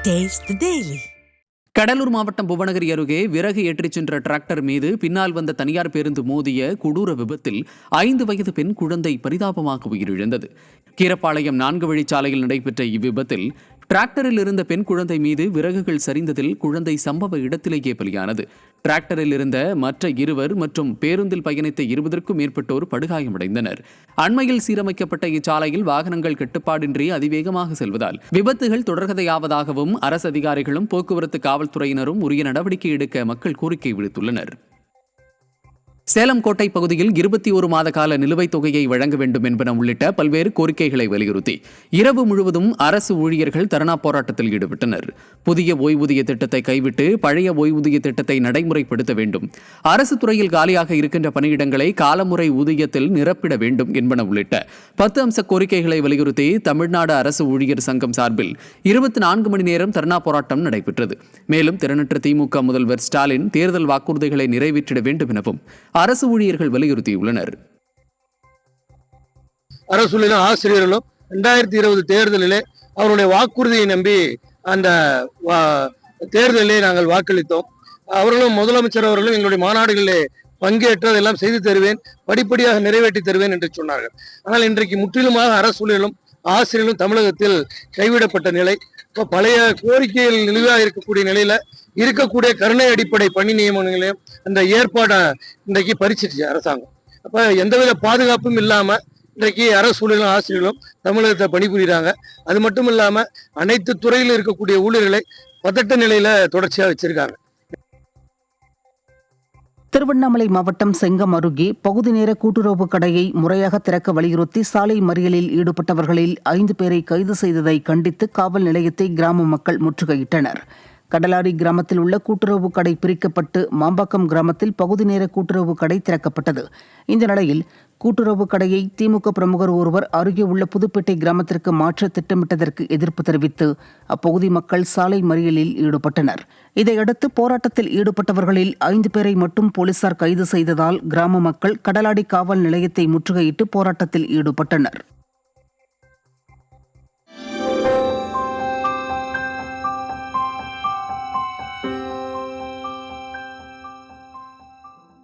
Taste the Daily. Cuddalore மாவட்டம் புவனகிரி அருகே விறகு ஏற்றிச் சென்ற டிராக்டர் மீது பின்னால் வந்த தனியார் பேருந்து மோதிய கொடூர விபத்தில் 5 வயது பெண் குழந்தை பரிதாபமாக உயிரிழந்தது. கீரப்பாளையம் 4 வழிச்சாலையில் நடைபெற்ற இவ்விபத்தில் டிராக்டரில் இருந்த பெண் குழந்தை மீது விறகுகள் சரிந்ததில் குழந்தை சம்பவ இடத்திலேயே பலியானது. டிராக்டரில் இருந்த மற்ற இருவர் மற்றும் பேருந்தில் பயணித்த 20க்கும் மேற்பட்டோர் படுகாயமடைந்தனர். அண்மையில் சீரமைக்கப்பட்ட இச்சாலையில் வாகனங்கள் கட்டுப்பாடின்றி அதிவேகமாக செல்வதால் விபத்துகள் தொடர்கதையாவதாகவும் அரசு அதிகாரிகளும் போக்குவரத்து காவல்துறையினரும் உரிய நடவடிக்கை எடுக்க மக்கள் கோரிக்கை விடுத்துள்ளனர். சேலம் கோட்டை பகுதியில் 21 மாத கால நிலுவைத் தொகையை வழங்க வேண்டும் என்பன உள்ளிட்ட பல்வேறு கோரிக்கைகளை வலியுறுத்தி இரவு முழுவதும் அரசு ஊழியர்கள் தர்ணா போராட்டத்தில் ஈடுபட்டனர். புதிய ஓய்வூதிய திட்டத்தை கைவிட்டு பழைய ஓய்வூதிய திட்டத்தை நடைமுறைப்படுத்த வேண்டும், அரசு துறையில் காலியாக இருக்கின்ற பணியிடங்களை காலமுறை ஊதியத்தில் நிரப்பிட வேண்டும் என்பன உள்ளிட்ட 10 அம்ச கோரிக்கைகளை வலியுறுத்தி தமிழ்நாடு அரசு ஊழியர் சங்கம் சார்பில் 24 மணி நேரம் தர்ணா போராட்டம் நடைபெற்றது. மேலும் திறனற்ற திமுக முதல்வர் ஸ்டாலின் தேர்தல் வாக்குறுதிகளை நிறைவேற்றிட வேண்டும் எனவும் அரசு ஊழியர்கள் வலியுறுத்தியுள்ளனர். அரசு ஆசிரியர்களும் 2020 தேர்தலிலே அவருடைய வாக்குறுதியை நம்பி அந்த தேர்தலிலே நாங்கள் வாக்களித்தோம். அவர்களும் முதலமைச்சர் அவர்களும் எங்களுடைய மாநாடுகளிலே பங்கேற்று அதெல்லாம் செய்து தருவேன், படிப்படியாக நிறைவேற்றி தருவேன் என்று சொன்னார்கள். ஆனால் இன்றைக்கு முற்றிலுமாக அரசு ஊழியர்களும் ஆசிரியர்களும் தமிழகத்தில் கைவிடப்பட்ட நிலை. இப்போ பழைய கோரிக்கைகள் நிலுவையாக இருக்கக்கூடிய நிலையில இருக்கக்கூடிய கருணை அடிப்படை பணி நியமனங்களையும் அந்த ஏற்பாடை இன்றைக்கு பறிச்சிருச்சு அரசாங்கம். அப்ப எந்தவித பாதுகாப்பும் இல்லாம இன்றைக்கு அரசு ஊழியர்களும் ஆசிரியர்களும் தமிழகத்தை பணிபுரிகிறாங்க. அது மட்டும் இல்லாம அனைத்து துறையில் இருக்கக்கூடிய ஊழியர்களை பதட்ட நிலையில தொடர்ச்சியா வச்சிருக்காங்க. திருவண்ணாமலை மாவட்டம் செங்கம் அருகே பகுதி நேர கூட்டுறவு கடையை முறையாக திறக்க வலியுறுத்தி சாலை மறியலில் ஈடுபட்டவர்களில் 5 பேரை கைது செய்ததை கண்டித்து காவல் நிலையத்தை கிராம மக்கள் முற்றுகையிட்டனர். கடலாரி கிராமத்தில் உள்ள கூட்டுறவு கடை பிரிக்கப்பட்டு மாம்பாக்கம் கிராமத்தில் பகுதி நேர கூட்டுறவு கடை திறக்கப்பட்டது. இந்த நிலையில் கூட்டுறவு கடையை திமுக பிரமுகர் ஒருவர் அருகே உள்ள புதுப்பேட்டை கிராமத்திற்கு மாற்ற திட்டமிட்டதற்கு எதிர்ப்பு தெரிவித்து அப்பகுதி மக்கள் சாலை மறியலில் ஈடுபட்டனர். இதையடுத்து போராட்டத்தில் ஈடுபட்டவர்களில் 5 பேரை மட்டும் போலீசார் கைது செய்ததால் கிராம மக்கள் கடலாடி காவல் நிலையத்தை முற்றுகையிட்டு போராட்டத்தில் ஈடுபட்டனர்.